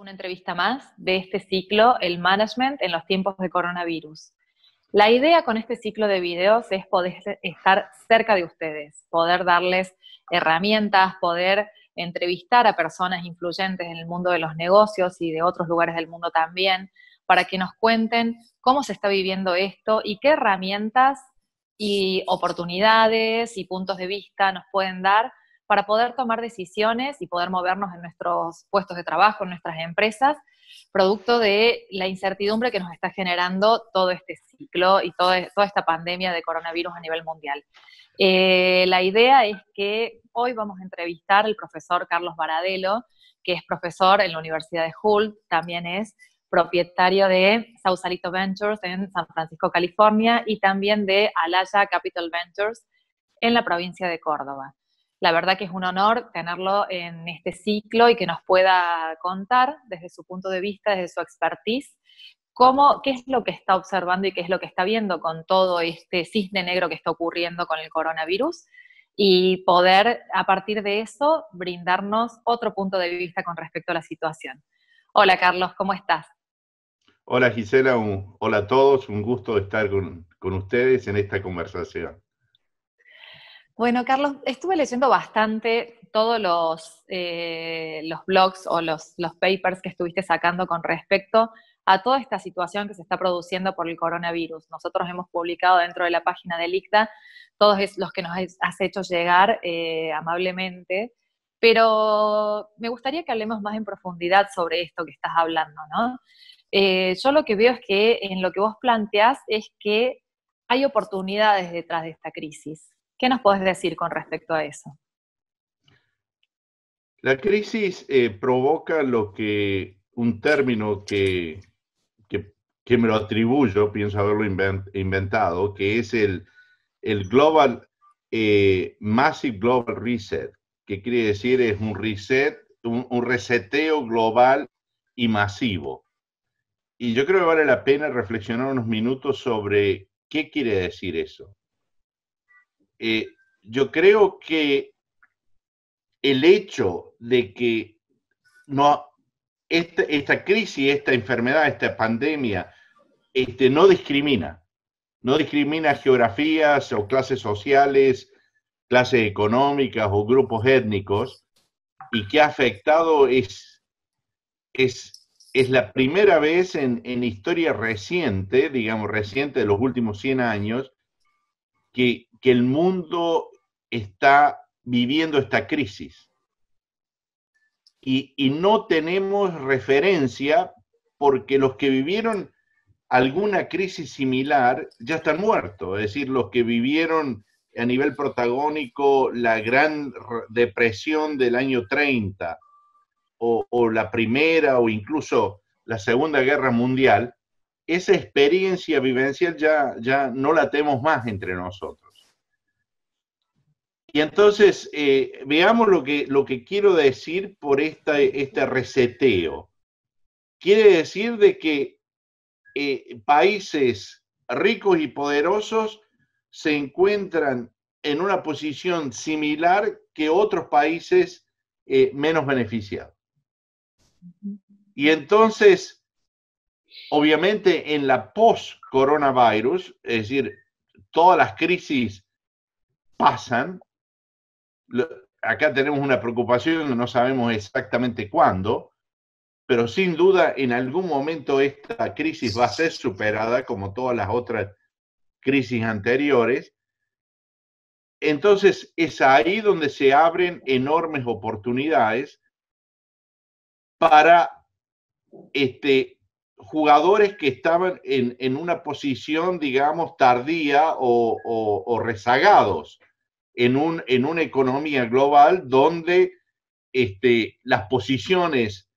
una entrevista más de este ciclo, el management en los tiempos de coronavirus. La idea con este ciclo de videos es poder estar cerca de ustedes, poder darles herramientas, poder entrevistar a personas influyentes en el mundo de los negocios y de otros lugares del mundo también, para que nos cuenten cómo se está viviendo esto y qué herramientas y oportunidades y puntos de vista nos pueden dar para poder tomar decisiones y poder movernos en nuestros puestos de trabajo, en nuestras empresas, producto de la incertidumbre que nos está generando todo este ciclo y toda esta pandemia de coronavirus a nivel mundial. La idea es que hoy vamos a entrevistar al profesor Carlos Baradelo, que es profesor en la Universidad de Hull, también es propietario de Sausalito Ventures en San Francisco, California, y también de Alaya Capital Ventures en la provincia de Córdoba. La verdad que es un honor tenerlo en este ciclo y que nos pueda contar desde su punto de vista, desde su expertise, qué es lo que está observando y qué es lo que está viendo con todo este cisne negro que está ocurriendo con el coronavirus y poder, a partir de eso, brindarnos otro punto de vista con respecto a la situación. Hola, Carlos, ¿cómo estás? Hola Gisela, hola a todos, un gusto estar con ustedes en esta conversación. Bueno, Carlos, estuve leyendo bastante todos los blogs o los papers que estuviste sacando con respecto a toda esta situación que se está produciendo por el coronavirus. Nosotros hemos publicado dentro de la página del ICTA todos los que nos has hecho llegar amablemente, pero me gustaría que hablemos más en profundidad sobre esto que estás hablando, ¿no? Yo lo que veo es que en lo que vos planteás es que hay oportunidades detrás de esta crisis. ¿Qué nos podés decir con respecto a eso? La crisis provoca un término que me lo atribuyo, pienso haberlo inventado, que es el Massive Global Reset, que quiere decir es un reset, un reseteo global y masivo. Y yo creo que vale la pena reflexionar unos minutos sobre qué quiere decir eso. Yo creo que el hecho de que no, esta crisis, esta enfermedad, esta pandemia, no discrimina geografías o clases sociales, clases económicas o grupos étnicos, y que ha afectado es la primera vez en historia reciente, digamos reciente de los últimos 100 años, que el mundo está viviendo esta crisis. Y no tenemos referencia porque los que vivieron alguna crisis similar ya están muertos, es decir, los que vivieron a nivel protagónico la Gran Depresión del año 30 o la Primera o incluso la Segunda Guerra Mundial, esa experiencia vivencial ya no la tenemos más entre nosotros. Y entonces, veamos lo que quiero decir por este reseteo. Quiere decir de que países ricos y poderosos se encuentran en una posición similar que otros países menos beneficiados. Y entonces, obviamente, en la post-coronavirus, es decir, todas las crisis pasan. Acá tenemos una preocupación, no sabemos exactamente cuándo, pero sin duda en algún momento esta crisis va a ser superada como todas las otras crisis anteriores. Entonces es ahí donde se abren enormes oportunidades para jugadores que estaban en una posición, digamos, tardía o rezagados en una economía global donde las posiciones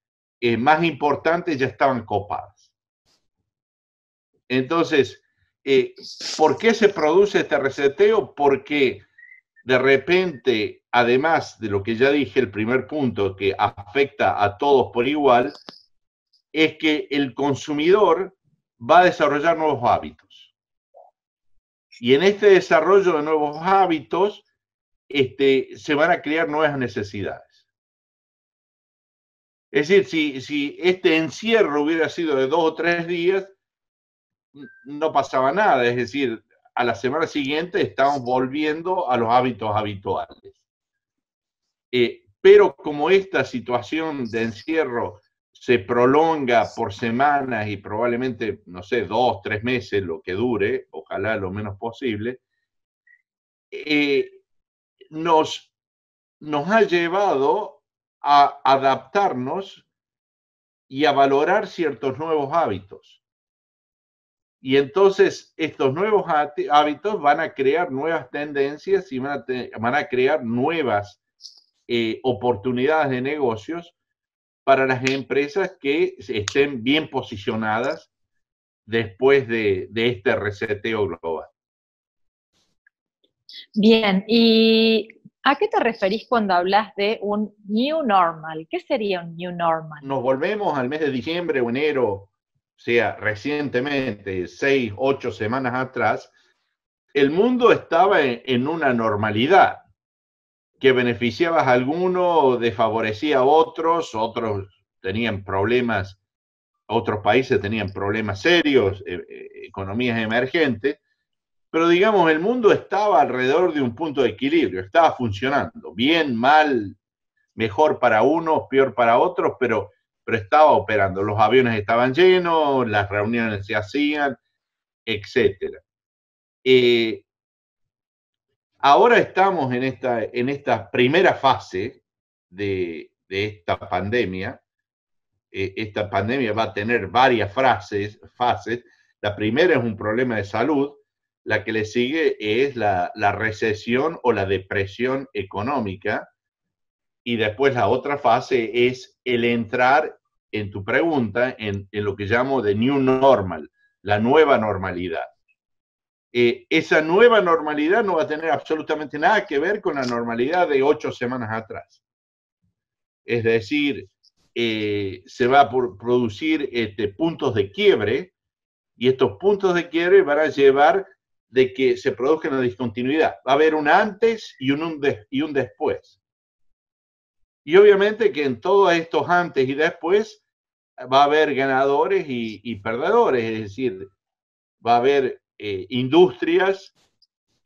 más importantes ya estaban copadas. Entonces, ¿por qué se produce este reseteo? Porque de repente, además de lo que ya dije, el primer punto que afecta a todos por igual, es que el consumidor va a desarrollar nuevos hábitos. Y en este desarrollo de nuevos hábitos, se van a crear nuevas necesidades. Es decir, si este encierro hubiera sido de 2 o 3 días, no pasaba nada. Es decir, a la semana siguiente estamos volviendo a los hábitos habituales. Pero como esta situación de encierro se prolonga por semanas y probablemente, no sé, 2, 3 meses, lo que dure, ojalá lo menos posible, nos ha llevado a adaptarnos y a valorar ciertos nuevos hábitos. Y entonces estos nuevos hábitos van a crear nuevas tendencias y van a crear nuevas oportunidades de negocios para las empresas que estén bien posicionadas después de este reseteo global. Bien, ¿y a qué te referís cuando hablas de un new normal? ¿Qué sería un new normal? Nos volvemos al mes de diciembre o enero, o sea, recientemente, 6, 8 semanas atrás, el mundo estaba en una normalidad que beneficiaba a algunos, desfavorecía a otros tenían problemas, otros países tenían problemas serios, economías emergentes, pero digamos, el mundo estaba alrededor de un punto de equilibrio, estaba funcionando, bien, mal, mejor para unos, peor para otros, pero estaba operando. Los aviones estaban llenos, las reuniones se hacían, etc. Ahora estamos en esta primera fase de esta pandemia. Esta pandemia va a tener varias fases. La primera es un problema de salud, la que le sigue es la recesión o la depresión económica, y después la otra fase es el entrar, en tu pregunta, en lo que llamo the new normal, la nueva normalidad. Esa nueva normalidad no va a tener absolutamente nada que ver con la normalidad de 8 semanas atrás. Es decir, se va a producir puntos de quiebre, y estos puntos de quiebre van a llevar de que se produzca una discontinuidad. Va a haber un antes y un después. Y obviamente que en todos estos antes y después va a haber ganadores y perdedores, es decir, va a haber industrias,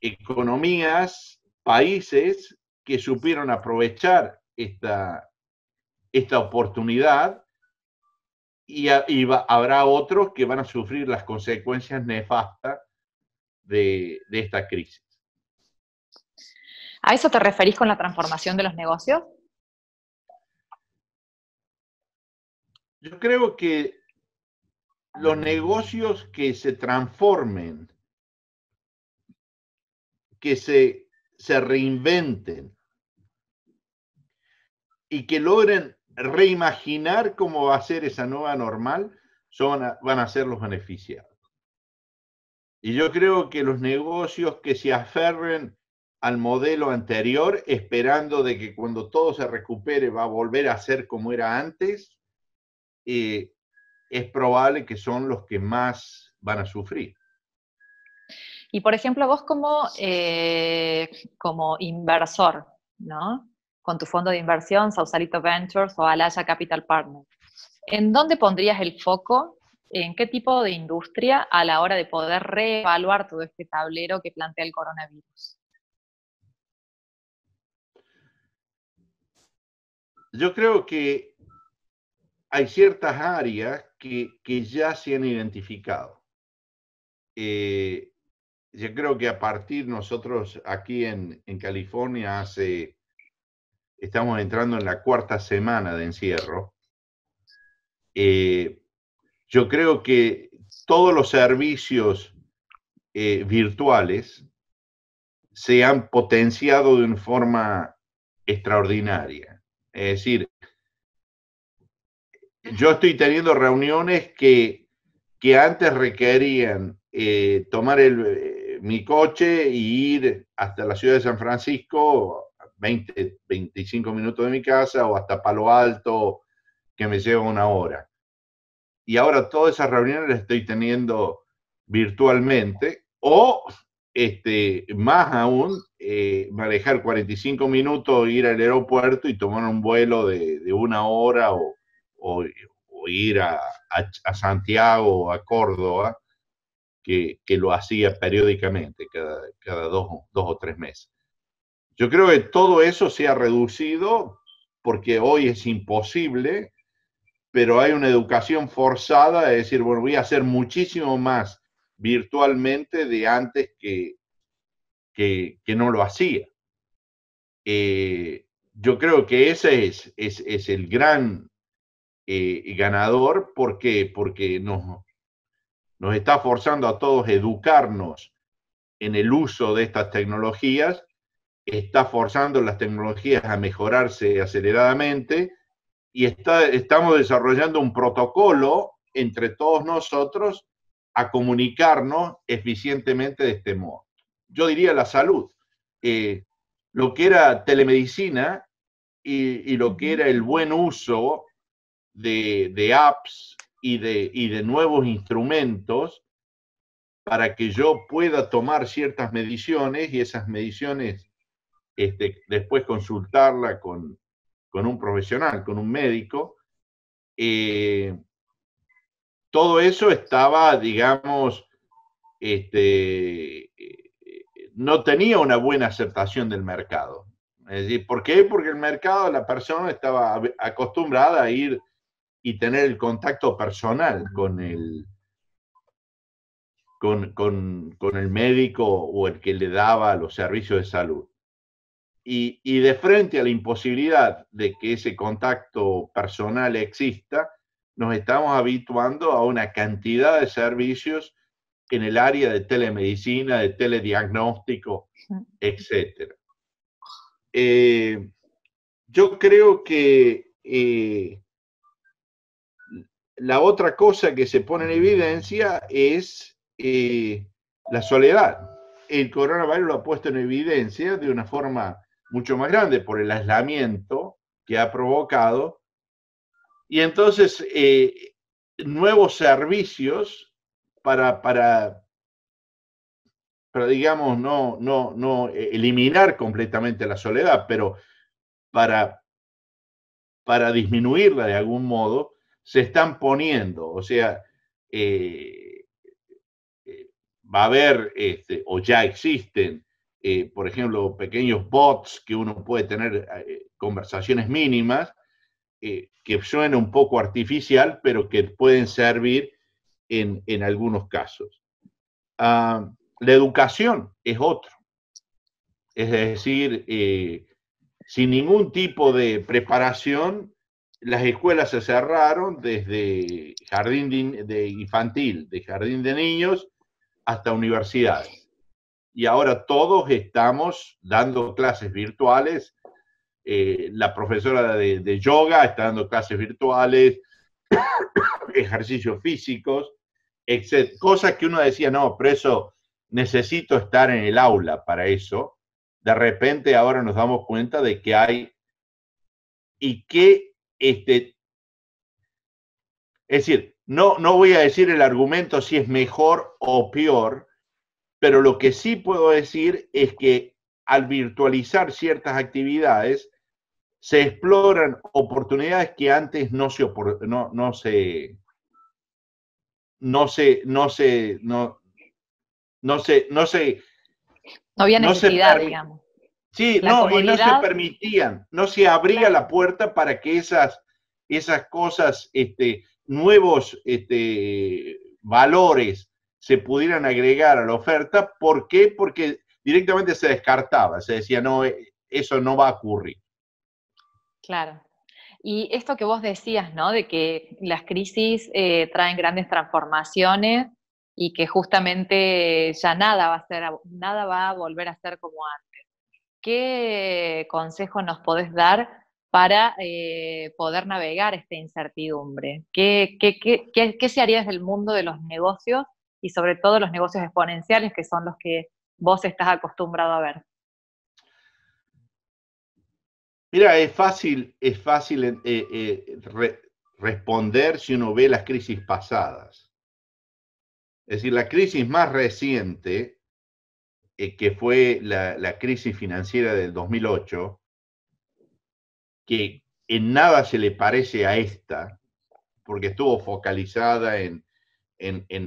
economías, países que supieron aprovechar esta oportunidad, y habrá otros que van a sufrir las consecuencias nefastas de esta crisis. ¿A eso te referís con la transformación de los negocios? Yo creo que los negocios que se transformen, que se reinventen y que logren reimaginar cómo va a ser esa nueva normal, van a ser los beneficiados. Y yo creo que los negocios que se aferren al modelo anterior, esperando de que cuando todo se recupere va a volver a ser como era antes, es probable que son los que más van a sufrir. Y por ejemplo, vos como inversor, ¿no? Con tu fondo de inversión, Sausalito Ventures o Alaya Capital Partners, ¿en dónde pondrías el foco? ¿En qué tipo de industria a la hora de poder reevaluar todo este tablero que plantea el coronavirus? Yo creo que hay ciertas áreas que ya se han identificado. Yo creo que a partir nosotros aquí en California estamos entrando en la 4ª semana de encierro. Yo creo que todos los servicios virtuales se han potenciado de una forma extraordinaria. Es decir, yo estoy teniendo reuniones que antes requerían tomar mi coche y ir hasta la ciudad de San Francisco, 20, 25 minutos de mi casa, o hasta Palo Alto, que me lleva 1 hora. Y ahora todas esas reuniones las estoy teniendo virtualmente, o más aún, manejar 45 minutos, ir al aeropuerto y tomar un vuelo de 1 hora o ir a Santiago o a Córdoba, que lo hacía periódicamente, cada dos o tres meses. Yo creo que todo eso se ha reducido porque hoy es imposible, pero hay una educación forzada de decir, bueno, voy a hacer muchísimo más virtualmente de antes que no lo hacía. Yo creo que ese es el gran ganador. ¿Por qué? Porque nos está forzando a todos a educarnos en el uso de estas tecnologías, está forzando las tecnologías a mejorarse aceleradamente y estamos desarrollando un protocolo entre todos nosotros a comunicarnos eficientemente de este modo. Yo diría la salud. Lo que era telemedicina y lo que era el buen uso de apps y de nuevos instrumentos para que yo pueda tomar ciertas mediciones y esas mediciones después consultarla con un profesional, con un médico. Todo eso estaba, digamos, no tenía una buena aceptación del mercado. Es decir, ¿por qué? Porque el mercado, la persona estaba acostumbrada a ir y tener el contacto personal con el médico o el que le daba los servicios de salud. Y de frente a la imposibilidad de que ese contacto personal exista, nos estamos habituando a una cantidad de servicios en el área de telemedicina, de telediagnóstico, etc. Yo creo que la otra cosa que se pone en evidencia es la soledad. El coronavirus lo ha puesto en evidencia de una forma mucho más grande por el aislamiento que ha provocado. Y entonces, nuevos servicios para digamos, no eliminar completamente la soledad, pero para disminuirla de algún modo, se están poniendo. O sea, va a haber, o ya existen, por ejemplo, pequeños bots que uno puede tener conversaciones mínimas, que suena un poco artificial, pero que pueden servir en algunos casos. La educación es otro. Es decir, sin ningún tipo de preparación, las escuelas se cerraron desde jardín de infantil, de jardín de niños, hasta universidades. Y ahora todos estamos dando clases virtuales. La profesora de yoga está dando clases virtuales, ejercicios físicos, etc. Cosas que uno decía, no, pero eso necesito estar en el aula para eso. De repente ahora nos damos cuenta de que hay y que es decir, no voy a decir el argumento si es mejor o peor, pero lo que sí puedo decir es que al virtualizar ciertas actividades se exploran oportunidades que antes no se había necesidad, digamos. Sí, y no se permitían, no se abría la puerta para que esas cosas, nuevos valores se pudieran agregar a la oferta. ¿Por qué? Porque directamente se descartaba, se decía, no, eso no va a ocurrir. Claro. Y esto que vos decías, ¿no? De que las crisis traen grandes transformaciones y que justamente ya nada va a volver a ser como antes. ¿Qué consejo nos podés dar para poder navegar esta incertidumbre? ¿Qué se haría desde el mundo de los negocios y sobre todo los negocios exponenciales, que son los que vos estás acostumbrado a ver? Mira, es fácil responder si uno ve las crisis pasadas. Es decir, la crisis más reciente, que fue la crisis financiera del 2008, que en nada se le parece a esta, porque estuvo focalizada en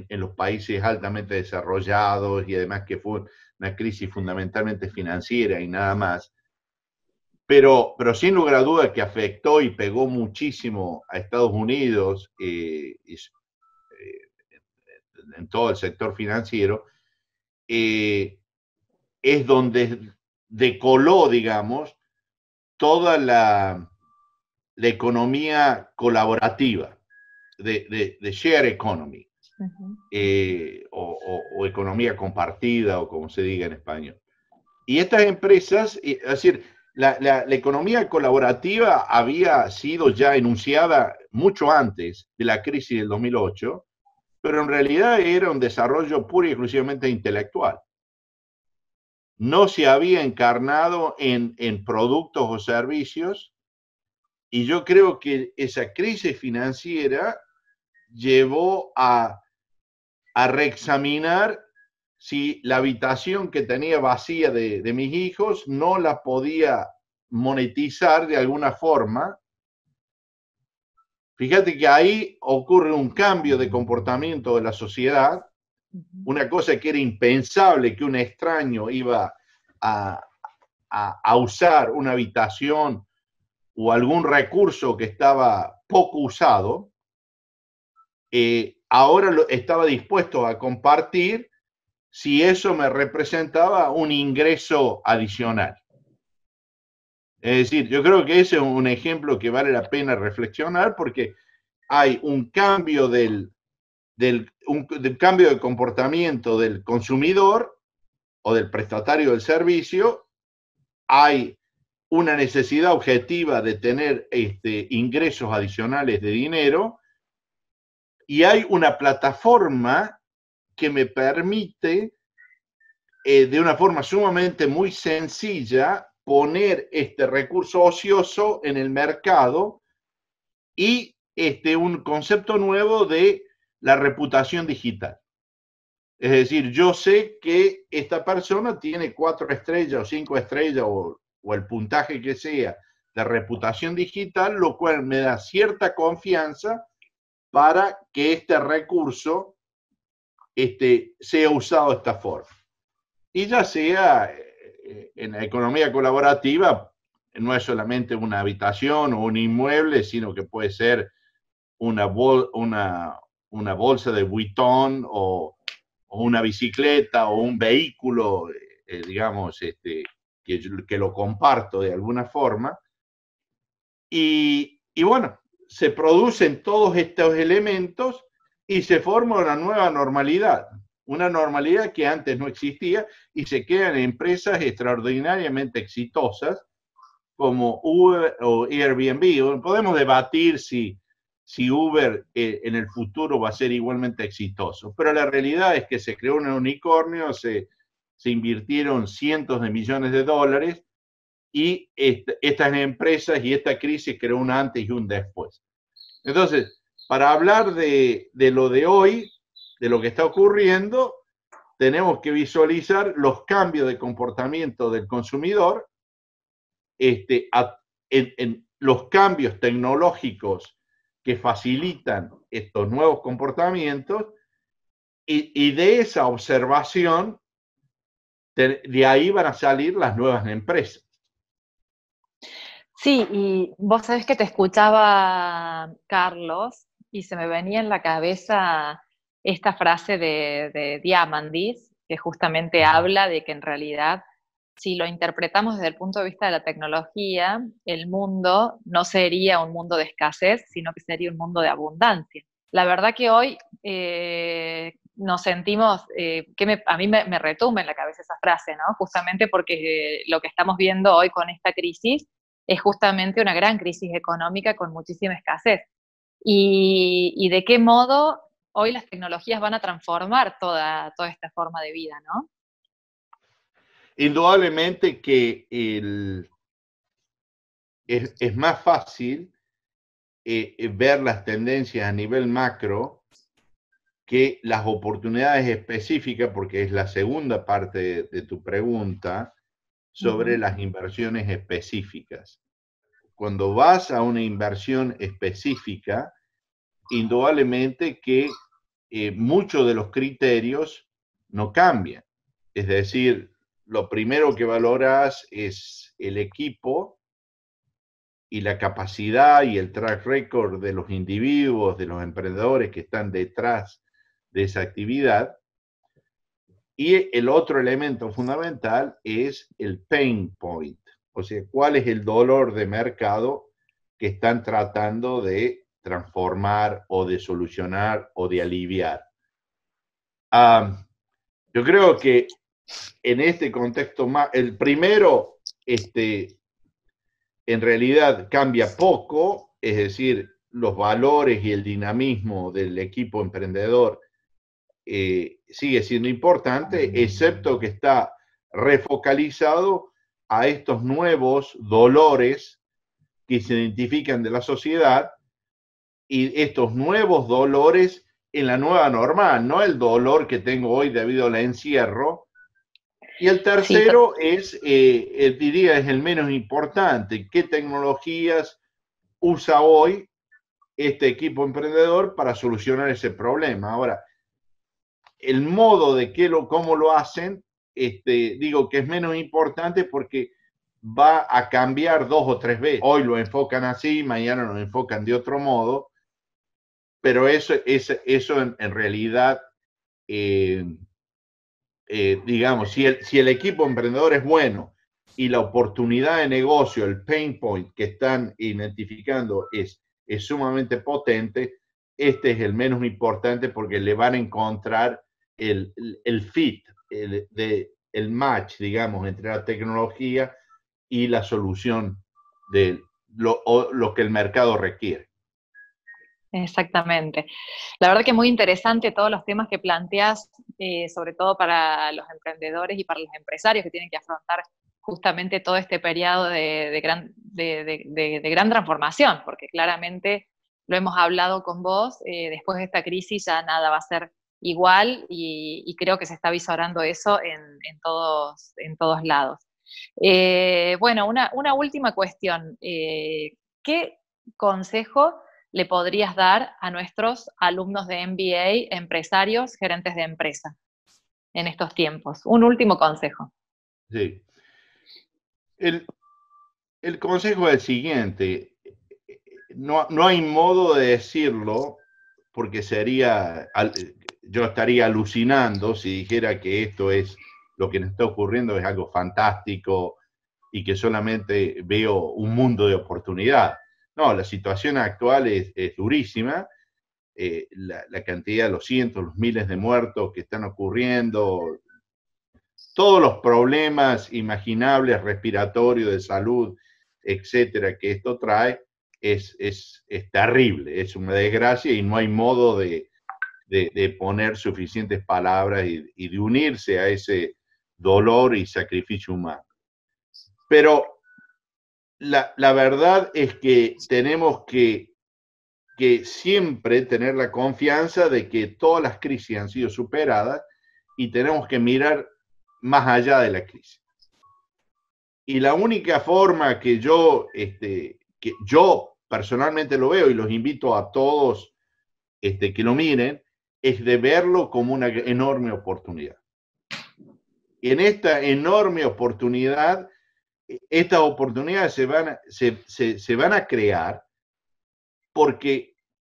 los países altamente desarrollados y además que fue una crisis fundamentalmente financiera y nada más. Pero sin lugar a duda que afectó y pegó muchísimo a Estados Unidos en todo el sector financiero, es donde decoló, digamos, toda la economía colaborativa, de share economy, o economía compartida, o como se diga en español. Y estas empresas, es decir, la economía colaborativa había sido ya enunciada mucho antes de la crisis del 2008, pero en realidad era un desarrollo puro y exclusivamente intelectual. No se había encarnado en productos o servicios, y yo creo que esa crisis financiera llevó a reexaminar si la habitación que tenía vacía de mis hijos no la podía monetizar de alguna forma. Fíjate que ahí ocurre un cambio de comportamiento de la sociedad, una cosa que era impensable, que un extraño iba a usar una habitación o algún recurso que estaba poco usado, ahora estaba dispuesto a compartir si eso me representaba un ingreso adicional. Es decir, yo creo que ese es un ejemplo que vale la pena reflexionar, porque hay un cambio del cambio de comportamiento del consumidor o del prestatario del servicio, hay una necesidad objetiva de tener ingresos adicionales de dinero, y hay una plataforma que me permite, de una forma sumamente muy sencilla, poner este recurso ocioso en el mercado, y un concepto nuevo de la reputación digital. Es decir, yo sé que esta persona tiene 4 estrellas o 5 estrellas o el puntaje que sea de reputación digital, lo cual me da cierta confianza para que este recurso sea usado de esta forma. Y ya sea en la economía colaborativa, no es solamente una habitación o un inmueble, sino que puede ser una bolsa de Vuitton, o una bicicleta o un vehículo, digamos, que lo comparto de alguna forma. Y bueno, se producen todos estos elementos y se forma una nueva normalidad, una normalidad que antes no existía, y se quedan empresas extraordinariamente exitosas como Uber o Airbnb. Podemos debatir si Uber en el futuro va a ser igualmente exitoso, pero la realidad es que se creó un unicornio, se invirtieron cientos de millones de dólares, y estas empresas y esta crisis creó un antes y un después. Entonces, para hablar de lo de hoy, de lo que está ocurriendo, tenemos que visualizar los cambios de comportamiento del consumidor, en los cambios tecnológicos que facilitan estos nuevos comportamientos, y de esa observación, de ahí van a salir las nuevas empresas. Sí, y vos sabés que te escuchaba, Carlos, y se me venía en la cabeza esta frase de Diamandis, que justamente habla de que en realidad, si lo interpretamos desde el punto de vista de la tecnología, el mundo no sería un mundo de escasez, sino que sería un mundo de abundancia. La verdad que hoy nos sentimos, a mí me retumba en la cabeza esa frase, ¿no? Justamente porque lo que estamos viendo hoy con esta crisis es justamente una gran crisis económica con muchísima escasez. Y de qué modo hoy las tecnologías van a transformar toda esta forma de vida, ¿no? Indudablemente que es más fácil ver las tendencias a nivel macro que las oportunidades específicas, porque es la segunda parte de tu pregunta sobre las inversiones específicas. Cuando vas a una inversión específica, indudablemente que muchos de los criterios no cambian. Es decir, lo primero que valoras es el equipo y la capacidad y el track record de los individuos, de los emprendedores que están detrás de esa actividad. Y el otro elemento fundamental es el pain point, o sea, cuál es el dolor de mercado que están tratando de transformar o de solucionar o de aliviar. Yo creo que en este contexto, el primero, en realidad cambia poco, es decir, los valores y el dinamismo del equipo emprendedor sigue siendo importante, excepto que está refocalizado a estos nuevos dolores que se identifican de la sociedad y estos nuevos dolores en la nueva normal, no el dolor que tengo hoy debido al encierro. Y el tercero es, diría, es el menos importante. ¿Qué tecnologías usa hoy este equipo emprendedor para solucionar ese problema? Ahora, el modo de cómo lo hacen, digo que es menos importante porque va a cambiar 2 o 3 veces. Hoy lo enfocan así, mañana lo enfocan de otro modo, pero eso en realidad, digamos, si el equipo emprendedor es bueno y la oportunidad de negocio, el pain point que están identificando es sumamente potente, este es el menos importante porque le van a encontrar el fit, el match, digamos, entre la tecnología y la solución de lo que el mercado requiere. Exactamente. La verdad que muy interesante todos los temas que planteas, sobre todo para los emprendedores y para los empresarios que tienen que afrontar justamente todo este periodo de gran transformación, porque claramente lo hemos hablado con vos, después de esta crisis ya nada va a ser igual y creo que se está visorando eso en todos lados. Bueno, una última cuestión. ¿Qué consejo le podrías dar a nuestros alumnos de MBA, empresarios, gerentes de empresa en estos tiempos? Un último consejo. Sí. El consejo es el siguiente. No hay modo de decirlo porque yo estaría alucinando si dijera que esto es lo que nos está ocurriendo, es algo fantástico y que solamente veo un mundo de oportunidad. No, la situación actual es durísima. La cantidad, los cientos, los miles de muertos que están ocurriendo, todos los problemas imaginables, respiratorios, de salud, etcétera, que esto trae, es terrible, es una desgracia y no hay modo de poner suficientes palabras y de unirse a ese dolor y sacrificio humano. Pero la verdad es que tenemos que siempre tener la confianza de que todas las crisis han sido superadas y tenemos que mirar más allá de la crisis. Y la única forma que yo personalmente lo veo y los invito a todos que lo miren, es de verlo como una enorme oportunidad. Y en esta enorme oportunidad, estas oportunidades se van a crear porque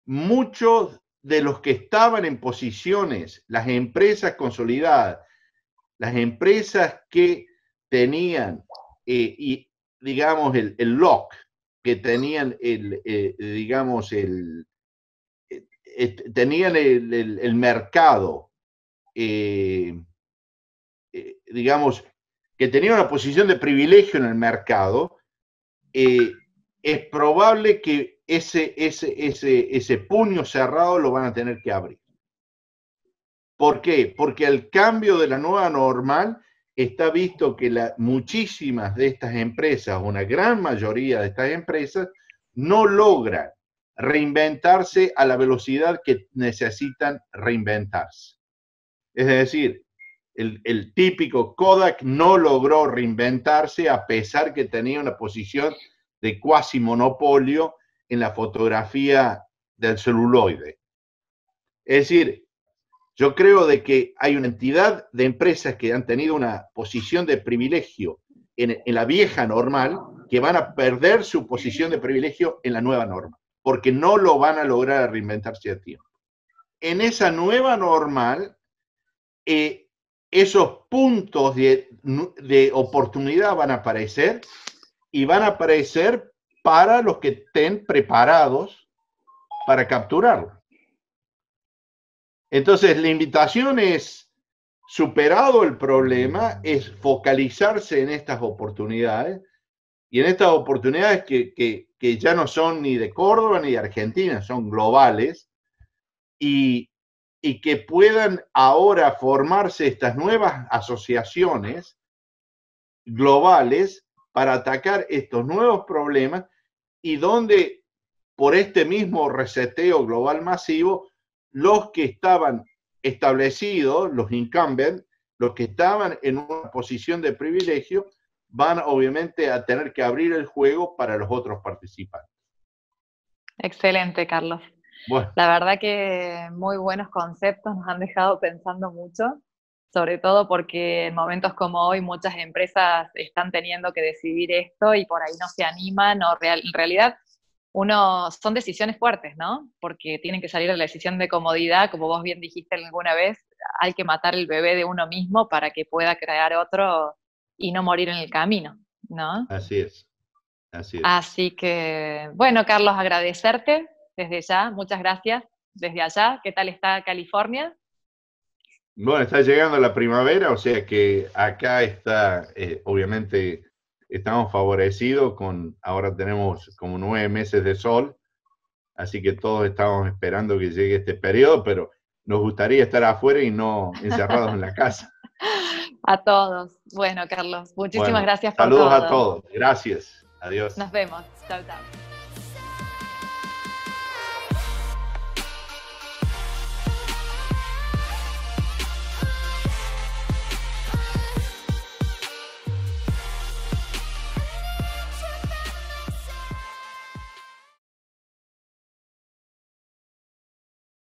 muchos de los que estaban en posiciones, las empresas consolidadas, las empresas que tenían, digamos, el lock, que tenían tenían el mercado, digamos, que tenían una posición de privilegio en el mercado, es probable que ese puño cerrado lo van a tener que abrir. ¿Por qué? Porque el cambio de la nueva normal está visto que muchísimas de estas empresas, una gran mayoría de estas empresas, no logran reinventarse a la velocidad que necesitan reinventarse. Es decir, el típico Kodak no logró reinventarse a pesar que tenía una posición de cuasi monopolio en la fotografía del celuloide. Es decir, yo creo de que hay una entidad de empresas que han tenido una posición de privilegio en la vieja normal, que van a perder su posición de privilegio en la nueva norma, porque no lo van a lograr reinventarse a tiempo. En esa nueva normal, esos puntos de oportunidad van a aparecer, y van a aparecer para los que estén preparados para capturarlo. Entonces, la invitación es, superado el problema, es focalizarse en estas oportunidades, y en estas oportunidades que ya no son ni de Córdoba ni de Argentina, son globales, y que puedan ahora formarse estas nuevas asociaciones globales para atacar estos nuevos problemas, y donde, por este mismo reseteo global masivo, los que estaban establecidos, los incumbents, los que estaban en una posición de privilegio, van obviamente a tener que abrir el juego para los otros participantes. Excelente, Carlos. Bueno. La verdad que muy buenos conceptos, nos han dejado pensando mucho, sobre todo porque en momentos como hoy muchas empresas están teniendo que decidir esto y por ahí no se animan, o en realidad son decisiones fuertes, ¿no? Porque tienen que salir de la decisión de comodidad, como vos bien dijiste alguna vez, hay que matar el bebé de uno mismo para que pueda crear otro y no morir en el camino, ¿no? Así es, así es. Así que, bueno, Carlos, agradecerte desde ya, muchas gracias desde allá. ¿Qué tal está California? Bueno, está llegando la primavera, o sea que acá está, obviamente, estamos favorecidos ahora tenemos como 9 meses de sol, así que todos estamos esperando que llegue este periodo, pero nos gustaría estar afuera y no encerrados en la casa. A todos. Bueno, Carlos, muchísimas gracias por todo. Saludos a todo. todos. Gracias. Adiós. Nos vemos. Chao, chao.